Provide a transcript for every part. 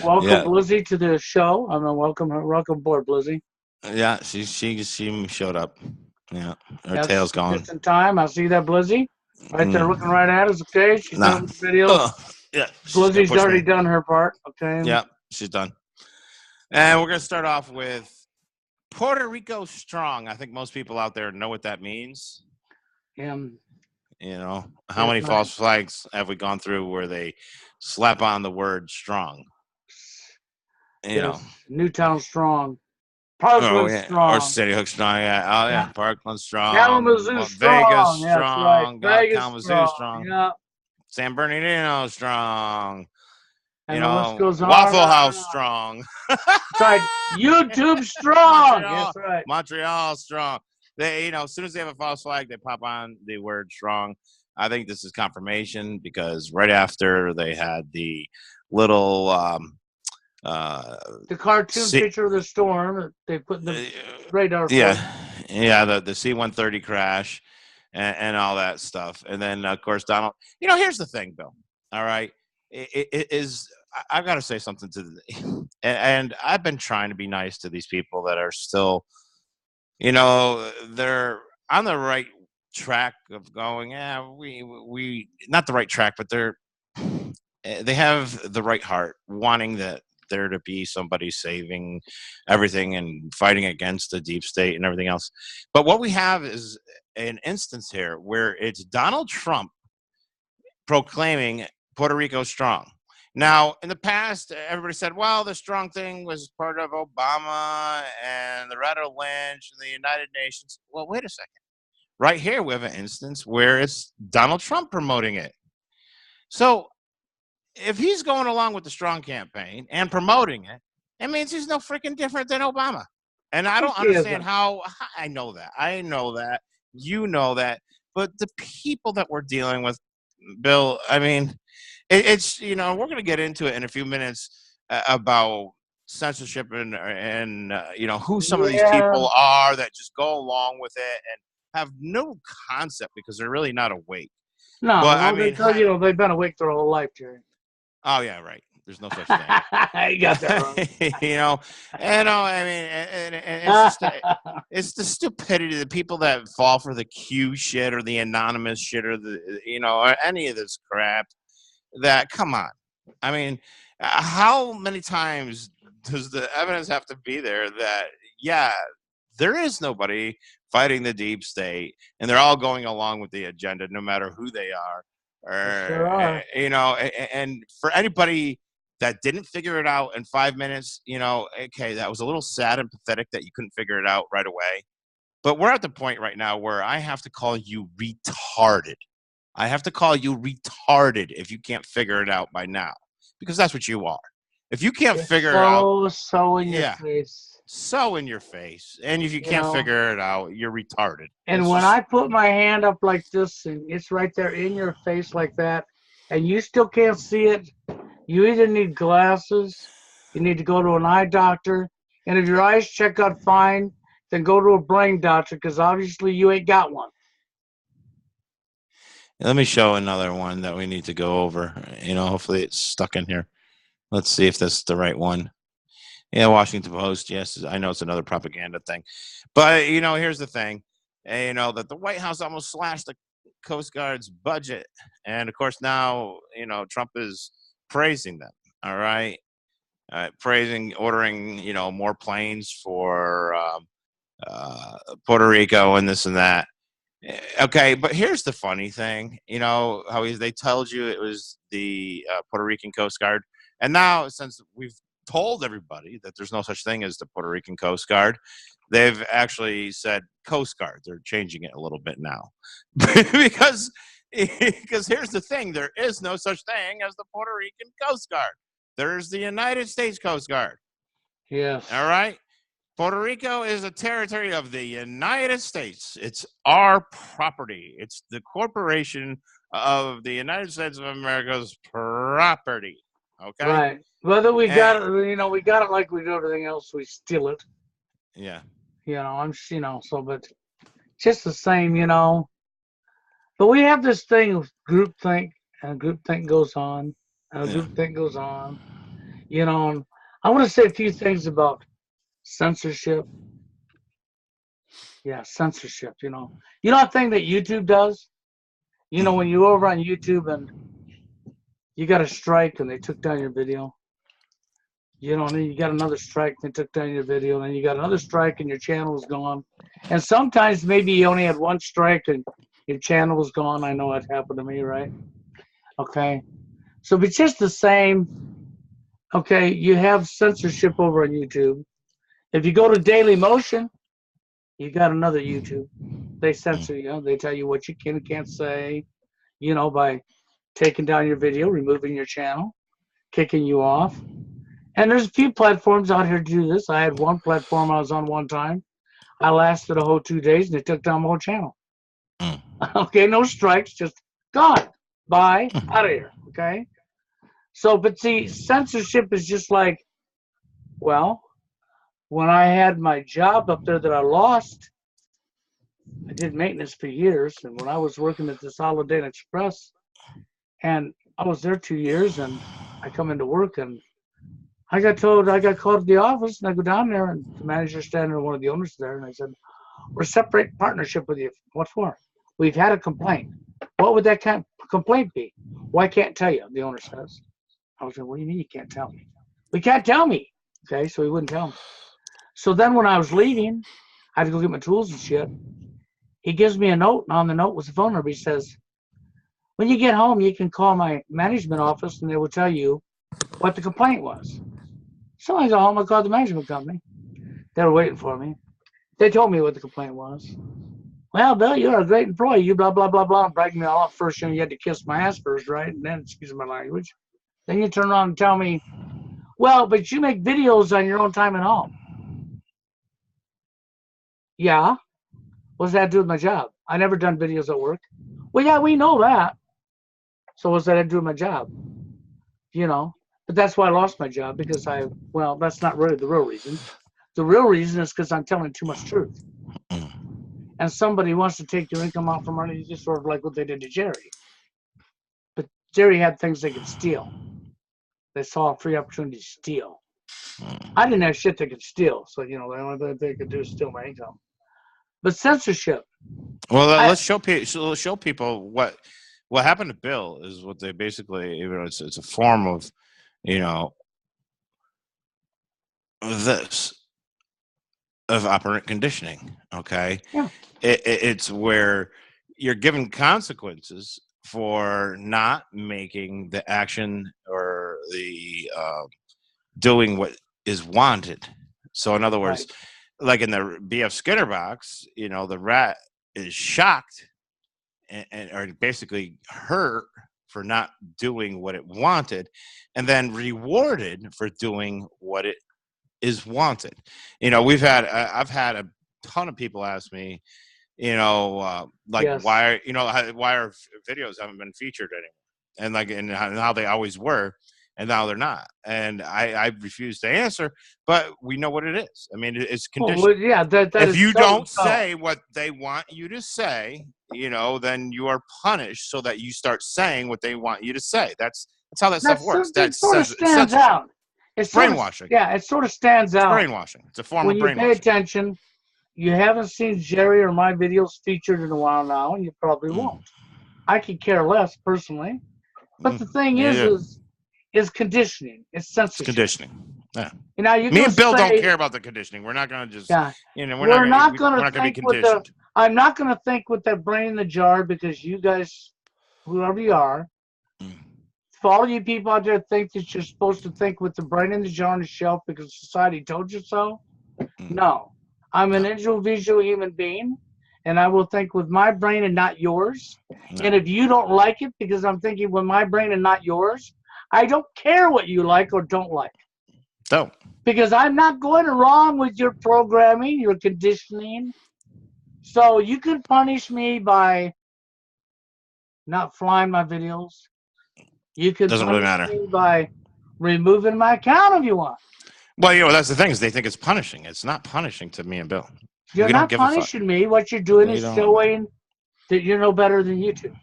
Welcome, Yeah, Blizzy, to the show. I'm gonna welcome her. Welcome aboard, Blizzy. yeah. She showed up. Yeah, her Yes, tail's gone. just in time. I see that Blizzy right there looking Mm, right at us. Okay, she's nah. done with the video. Ugh. Yeah, she's gonna Blizzy's push already me. done her part. Okay. Yeah, she's done. And we're gonna start off with Puerto Rico strong. I think most people out there know what that means. Um, How yes, many right. false flags have we gone through where they slap on the word strong? You know, Yes, Newtown strong. oh Parkland yeah, or strong. City Hook strong. Yeah, oh Yeah. yeah, Parkland strong, Kalamazoo Vegas strong. That's right. strong, Vegas Kalamazoo strong. strong, Yeah. San Bernardino strong. And the list goes on and Waffle on House and on. strong. That's right. YouTube strong. Montreal, Yes, right. Montreal strong. As soon as they have a false flag, they pop on the word strong. I think this is confirmation because right after they had the little uh, The cartoon C, picture of the storm that they put in the uh, radar footage. yeah, the C-130 crash and all that stuff, and then of course Donald. Here's the thing, Bill. All right, it is. I've got to say something to and I've been trying to be nice to these people that are still, they're on the right track of going. Yeah, we not the right track, but they have the right heart, wanting that there to be somebody saving everything and fighting against the deep state and everything else. But what we have is an instance here where it's Donald Trump proclaiming Puerto Rico strong. Now, in the past, everybody said, well, the strong thing was part of Obama and Loretta Lynch and the United Nations. Well, wait a second. Right here, we have an instance where it's Donald Trump promoting it. So if he's going along with the strong campaign and promoting it, it means he's no freaking different than Obama. And Of I course don't he understand isn't. how. I know that. I know that. You know that. But the people that we're dealing with, Bill, I mean, we're going to get into it in a few minutes about censorship and who some of these Yeah. people are that just go along with it and have no concept because they're really not awake. No, But I well, mean, they've been awake their whole life, Jerry. oh yeah, right. There's no such thing. You got that wrong. you know, I mean, and it's just it's the stupidity, the people that fall for the Q shit or the anonymous shit or or any of this crap. That come on, I mean, how many times does the evidence have to be there that yeah, there is nobody fighting the deep state, and they're all going along with the agenda, no matter who they are, They sure or are. and for anybody that didn't figure it out in 5 minutes, okay, that was a little sad and pathetic that you couldn't figure it out right away. But we're at the point right now where I have to call you retarded. I have to call you retarded if you can't figure it out by now, because that's what you are. If you can't You're figure it out, so in your yeah, face, so in your face. And if you you can't know. figure it out, you're retarded. And It's when just I put my hand up like this and it's right there in your face like that, and you still can't see it, you either need glasses, you need to go to an eye doctor, and if your eyes check out fine, then go to a brain doctor because obviously you ain't got one. let me show another one that we need to go over. Hopefully it's stuck in here. Let's see if this is the right one. Yeah, Washington Post. Yes, I know it's another propaganda thing, but here's the thing. That the White House almost slashed the Coast Guard's budget, and of course now Trump is praising them. All right, praising, ordering more planes for Puerto Rico and this and that. Okay, but here's the funny thing. How they told you it was the Puerto Rican Coast Guard, and now since we've told everybody that there's no such thing as the Puerto Rican Coast Guard, they've actually said Coast Guard. They're changing it a little bit now because here's the thing: there is no such thing as the Puerto Rican Coast Guard. There's the United States Coast Guard. All Yes. right. Puerto Rico is a territory of the United States. It's our property. It's the corporation of the United States of America's property. Okay? Right. Whether we got And it, we got it like we do everything else, we steal it. yeah. So, but just the same. But we have this thing of groupthink, and groupthink goes on, and Yeah. groupthink goes on. You know, and I want to say a few things about censorship. Yeah, censorship. That thing that YouTube does. When you go over on YouTube and you got a strike and they took down your video. And then you got another strike, they took down your video, and then you got another strike and your channel is gone. And sometimes maybe you only had one strike and your channel was gone. I know it happened to me, right? Okay. So if it's just the same, okay, you have censorship over on YouTube. If you go to Daily Motion, you got another YouTube. They censor you. They tell you what you can and can't say, by taking down your video, removing your channel, kicking you off. And there's a few platforms out here to do this. I had one platform I was on one time. I lasted a whole 2 days, and they took down my whole channel. Okay, no strikes, just gone. Bye, out of here, okay? So, but see, censorship is just like, well, when I had my job up there that I lost, I did maintenance for years, and when I was working at this Holiday Inn Express, and I was there 2 years, and I come into work, and I got called to the office, and I go down there, and the manager standing there, one of the owners there, and I said, we're separating partnership with you. What for? We've had a complaint. What would that complaint be? Well, I can't tell you, the owner says. I was like, what do you mean you can't tell me? We can't tell me. Okay, so he wouldn't tell me. So then when I was leaving, I had to go get my tools and shit. He gives me a note, and on the note was a phone number. He says, when you get home, you can call my management office, and they will tell you what the complaint was. So I go home, I called the management company. They were waiting for me. They told me what the complaint was. Well, Bill, you're a great employee. You blah, blah, blah, blah. Bragging me all up first. You had to kiss my ass first, right? And then, excuse my language. Then you turn around and tell me, well, but you make videos on your own time at home. Yeah. What's that to do with my job? I never done videos at work. Well, yeah, we know that. So what's that to do with my job? But that's why I lost my job, because that's not really the real reason. The real reason is because I'm telling too much truth. And somebody wants to take your income off from underneath you, sort of like what they did to Jerry. But Jerry had things they could steal. They saw a free opportunity to steal. I didn't have shit they could steal. So, the only thing they could do is steal my income. But censorship. Well, let's show people what happened to Bill is what they basically, it's a form of, this of operant conditioning. Okay. Yeah. It's where you're given consequences for not making the action or the doing what is wanted. So in other words, like in the B.F. Skinner box, the rat is shocked and or basically hurt for not doing what it wanted, and then rewarded for doing what it is wanted. I've had a ton of people ask me, like, yes, why our videos haven't been featured anymore, and how they always were, and now they're not. And I refuse to answer, but we know what it is. I mean, it's conditioned. Well, yeah, that if you don't say what they want you to say, then you are punished so that you start saying what they want you to say. That's how that stuff works. That sort of stands out. It's brainwashing. It sort of stands out. Brainwashing. It's a form of brainwashing. When you pay attention, you haven't seen Jerry or my videos featured in a while now, and you probably won't. I could care less personally, but the thing is conditioning. It's censorship. It's conditioning. Yeah. Me and Bill don't care about the conditioning. We're not going to just. Yeah. We're not going to be conditioned. I'm not going to think with that brain in the jar, because you guys, whoever you are, for all you people out there think that you're supposed to think with the brain in the jar on the shelf because society told you so. No. I'm an individual human being, and I will think with my brain and not yours. No. And if you don't like it because I'm thinking with my brain and not yours, I don't care what you like or don't like. Don't. Because I'm not going along with your programming, your conditioning. So you can punish me by not flying my videos. You can Doesn't really matter. Me by removing my account if you want. Well, that's the thing, is they think it's punishing. It's not punishing to me and Bill. You're not punishing me. What you're doing is showing that you're no better than YouTube.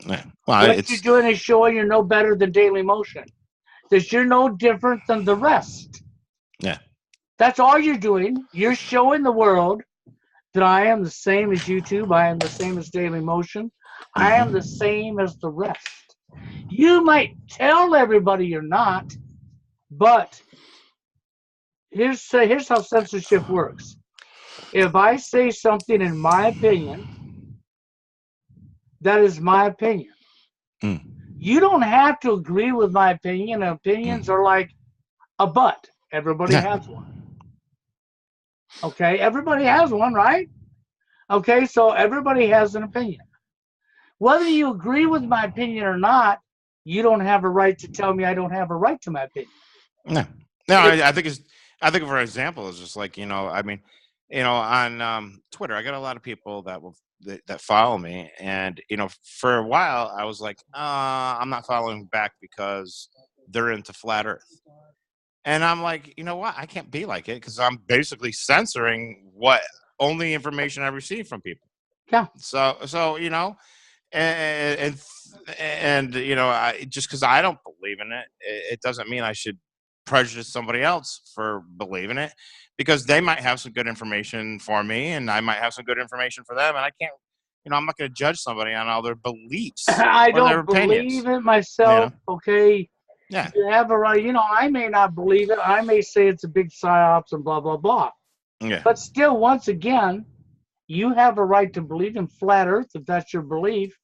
Yeah. Well, what you're doing is showing you're no better than Daily Motion. that you're no different than the rest. Yeah. That's all you're doing. You're showing the world that I am the same as YouTube. I am the same as Daily Motion. I am the same as the rest. You might tell everybody you're not, but here's how censorship works. If I say something in my opinion, that is my opinion. Mm. You don't have to agree with my opinion. Opinions are like a butt. Everybody has one. Okay, everybody has one, right? Okay, so everybody has an opinion. Whether you agree with my opinion or not, you don't have a right to tell me I don't have a right to my opinion. No, I think for example, it's just like, I mean, on Twitter, I got a lot of people that follow me, and for a while I was like, I'm not following back because they're into flat Earth, and I'm like, you know what, I can't be like it because I'm basically censoring what only information I receive from people. Yeah. So and I just because I don't believe in it, it doesn't mean I should prejudice somebody else for believing it, because they might have some good information for me and I might have some good information for them, and I can't, I'm not going to judge somebody on all their beliefs. I or their don't believe it myself. Okay. Yeah. You have a right. I may not believe it. I may say it's a big psyops and blah, blah, blah. Yeah. But still, once again, you have a right to believe in flat Earth if that's your belief.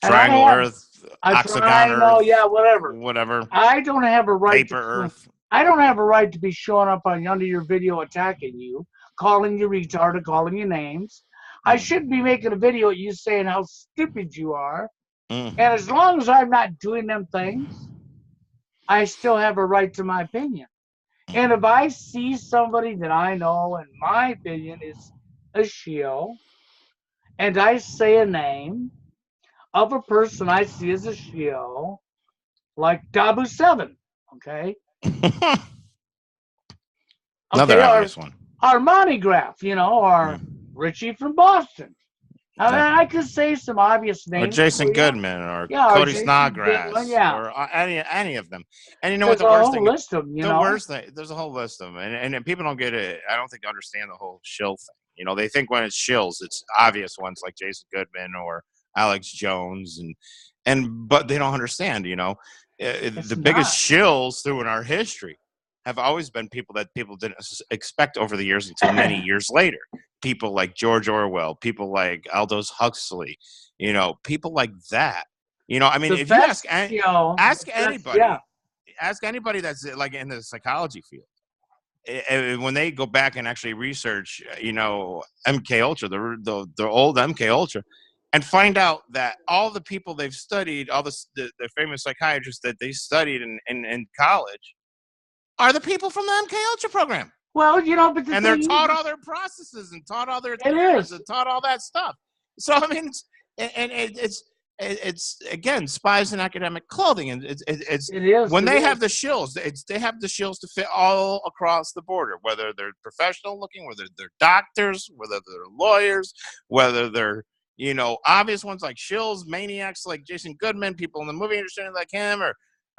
Triangle Earth, octagon Earth, yeah, whatever. I don't have a right paper Earth. I don't have a right to be showing up under your video attacking you, calling you retarded, calling you names. I should be making a video of you saying how stupid you are. And as long as I'm not doing them things, I still have a right to my opinion. And if I see somebody that I know, in my opinion, is a shill, and I say a name of a person I see as a shill, like Dabu 7, okay? Another obvious one. Armani Graph, or Richie from Boston. I mean, I could say some obvious names. Or Jason Goodman, or Cody Snodgrass, or any of them. And you know what the worst thing? List of them, worst thing, there's a whole list of them, and people don't get it. I don't think understand the whole shill thing. They think when it's shills, it's obvious ones like Jason Goodman or Alex Jones, but they don't understand. The biggest shills through in our history have always been people that people didn't expect over the years until many years later. People like George Orwell, people like Aldous Huxley, people like that. I mean, if you ask anybody, ask anybody that's like in the psychology field, when they go back and actually research, MK Ultra, the old MK Ultra, and find out that all the people they've studied, all the famous psychiatrists that they studied in college, are the people from the MK Ultra program. Well, but they're taught all their processes and taught all their theories and taught all that stuff. So I mean, it's again spies in academic clothing, and it is when they have the shills. They have the shills to fit all across the border, whether they're professional looking, whether they're doctors, whether they're lawyers, whether they're obvious ones like shills, maniacs like Jason Goodman, people in the movie industry like him,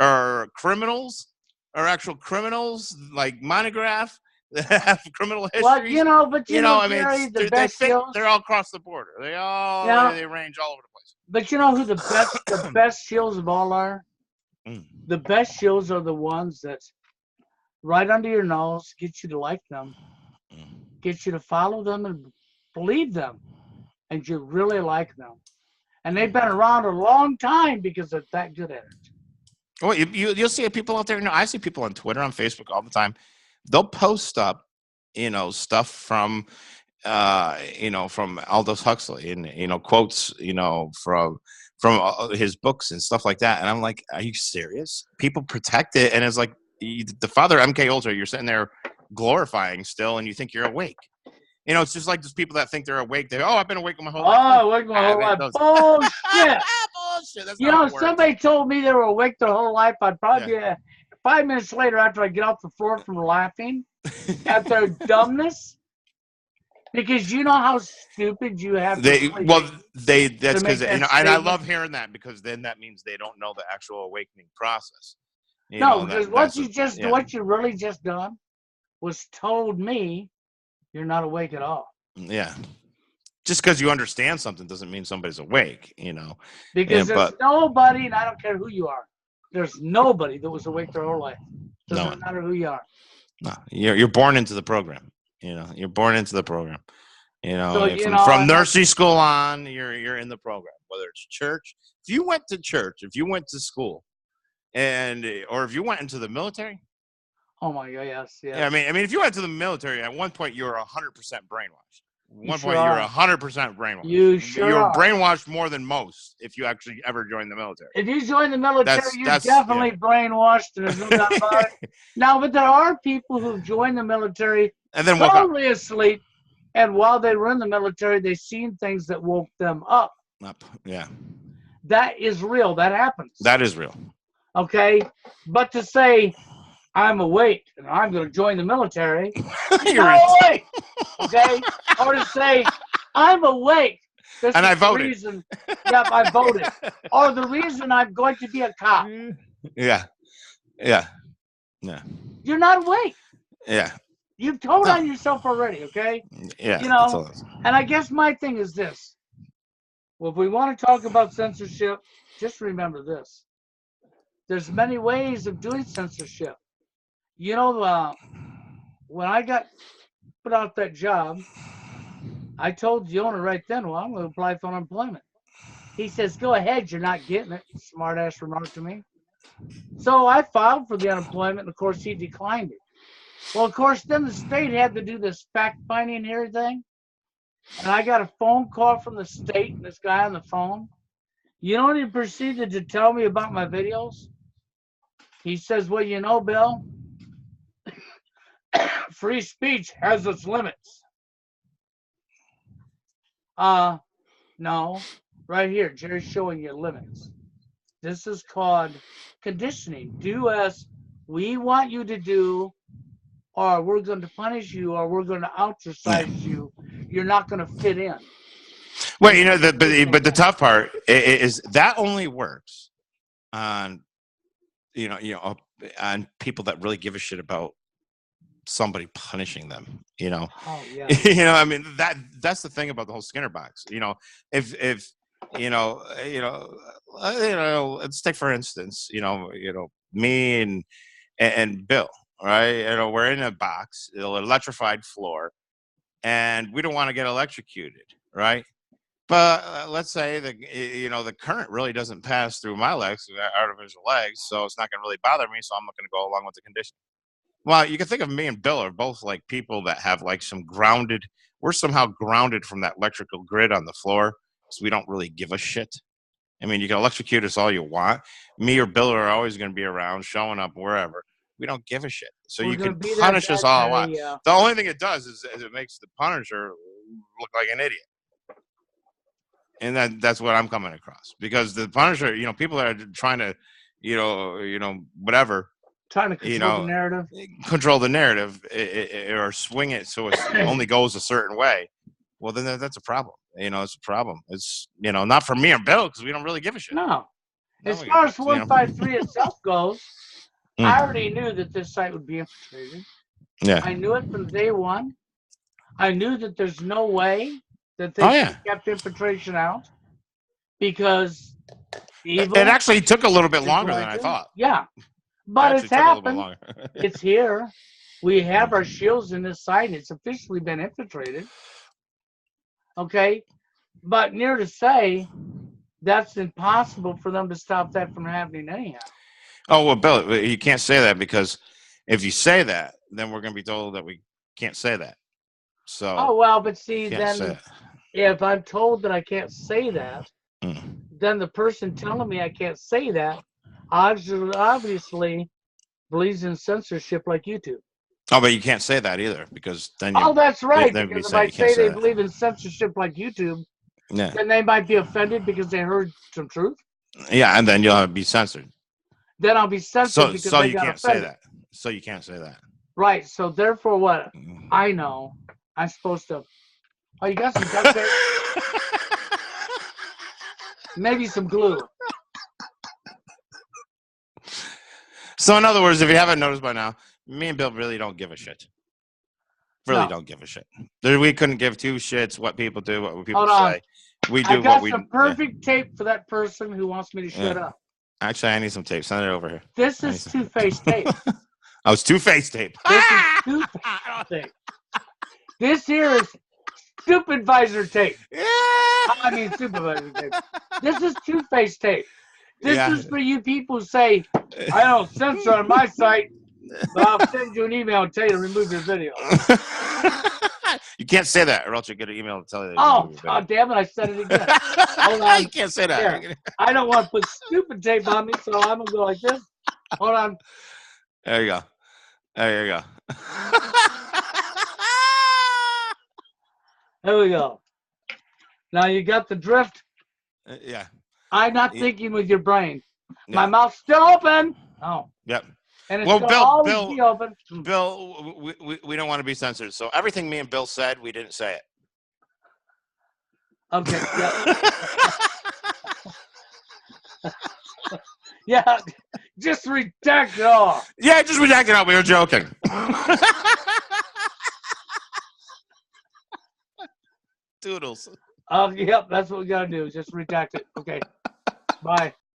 or criminals, or actual criminals like Monograph. Have criminal history. Well, but I mean, they're all across the border. They all they range all over the place. But you know who the best shills of all are? The best shills are the ones that right under your nose get you to like them, get you to follow them and believe them, and you really like them. And they've been around a long time because they're that good at it. Well, you'll see people out there. I see people on Twitter, on Facebook all the time. They'll post up, stuff from, from Aldous Huxley and, quotes, from his books and stuff like that. And I'm like, are you serious? People protect it. And it's like the father MK Ultra, you're sitting there glorifying still, and you think you're awake. It's just like those people that think they're awake. I've been awake my whole life. Awake my whole life. Bullshit. Bullshit. That's not if somebody told me they were awake their whole life, I'd probably 5 minutes later, after I get off the floor from laughing at their dumbness, because you know how stupid you have to be. That's because, and I love hearing that, because then that means they don't know the actual awakening process. No, because that's what you really just done was told me you're not awake at all. yeah. Just because you understand something doesn't mean somebody's awake, Yeah, Because there's but nobody, and I don't care who you are, there's nobody that was awake their whole life. no Doesn't one. matter who you are. No, you're born into the program. You're born into the program. So From and that's, nursery school on, you're in the program. Whether it's church, if you went to church, if you went to school, or if you went into the military. oh my God, yes. Yeah, I mean, if you went to the military, at one point you were 100% brainwashed. At one sure point you were are. 100% brainwashed. You sure You're are. brainwashed more than most if you actually ever joined the military. If you join the military, you're That's definitely brainwashed, and there's no doubt about it. Now, but there are people who've joined the military And then woke up. totally asleep, and while they were in the military, they seen things that woke them up. Yeah. That is real. That happens. That is real. Okay? But to say, I'm awake and I'm going to join the military, you're not awake. Okay? Or to say, I'm awake. And I voted. Reason, yep, I voted. Or the reason I'm going to be a cop. Yeah. Yeah. Yeah. You're not awake. Yeah. You've told on yourself already, okay? Yeah. And I guess my thing is this. Well, if we want to talk about censorship, just remember this. There's many ways of doing censorship. When I got put out that job, I told the owner right then, well, I'm going to apply for unemployment. He says, go ahead, you're not getting it. Smart ass remark to me. So I filed for the unemployment, and of course he declined it. Well, of course, then the state had to do this fact-finding here thing. And I got a phone call from the state, and this guy on the phone, you know what he proceeded to tell me about my videos? He says, well, Bill, free speech has its limits. No, right here, Jerry's showing you limits. This is called conditioning. Do as we want you to do, or we're going to punish you, or we're going to ostracize you. You're not going to fit in. Well, but the tough part is that only works on, on people that really give a shit about somebody punishing them. Oh, yeah. I mean, that's the thing about the whole Skinner box. If let's take for instance, me and Bill, right? We're in a box, an electrified floor, and we don't want to get electrocuted, right? But let's say that the current really doesn't pass through my legs, artificial legs, so it's not going to really bother me. So I'm not going to go along with the condition. Well, you can think of me and Bill are both like people that have like we're somehow grounded from that electrical grid on the floor, so we don't really give a shit. I mean, you can electrocute us all you want. Me or Bill are always going to be around, showing up wherever. We don't give a shit. So you can punish us all you want. Yeah. The only thing it does is it makes the punisher look like an idiot. And that's what I'm coming across. Because the punisher, people that are trying to, whatever. Trying to control the narrative. Control the narrative or swing it so it only goes a certain way. Well, then that's a problem. It's a problem. It's, not for me or Bill because we don't really give a shit. No. As far as 153 itself goes, I already knew that this site would be infiltrated. Yeah. I knew it from day one. I knew that there's no way that they kept infiltration out because evil. It actually took a little bit longer than I thought. Yeah. But it's happened. It's here. We have our shields in this site. It's officially been infiltrated. Okay. But near to say, that's impossible for them to stop that from happening anyhow. Oh, well, Bill, you can't say that because if you say that, then we're going to be told that we can't say that. So. Oh, well, but see, then if I'm told that I can't say that, then the person telling me I can't say that obviously believes in censorship like YouTube. Oh, but you can't say that either because then that's right. Because if I say they believe in censorship like YouTube, then they might be offended because they heard some truth. Yeah, and then you'll be censored. Then I'll be censored because they got offended. Say that. So you can't say that. Right. So therefore, what I know, I'm supposed to. Oh, you got some duct tape? Maybe some glue. So in other words, if you haven't noticed by now, me and Bill really don't give a shit. Really No. don't give a shit. We couldn't give two shits what people do, what people Hold on. say. We I do got what we. some perfect tape for that person who wants me to shut Yeah. up. Actually, I need some tape. Send it over here. This I need is some- Two-Faced tape. Oh, it's Two-Faced tape. This is Two-Faced tape. This here is Stupid Visor tape. I mean supervisor tape. This is Two-Faced tape. This Yeah. is for you people who say, I don't censor on my site, but I'll send you an email and tell you to remove your video. You can't say that, or else you get an email to tell you. Oh, God damn it, I said it again. Hold on. You can't say that. Here. I don't want to put stupid tape on me, so I'm going to go like this. Hold on. There you go. There you go. There we go. Now you got the drift. Yeah. I'm not Yeah. thinking with your brain. Yeah. My mouth's still open. Oh. Yep. And it's Well, going to Bill- always Bill- be open. Bill, we don't want to be censored, so everything me and Bill said, we didn't say it. Okay. Yeah. Yeah. Just redact it all. Yeah, just redact it out. We were joking. Doodles. Yep, that's what we got to do. Just redact it. Okay. Bye.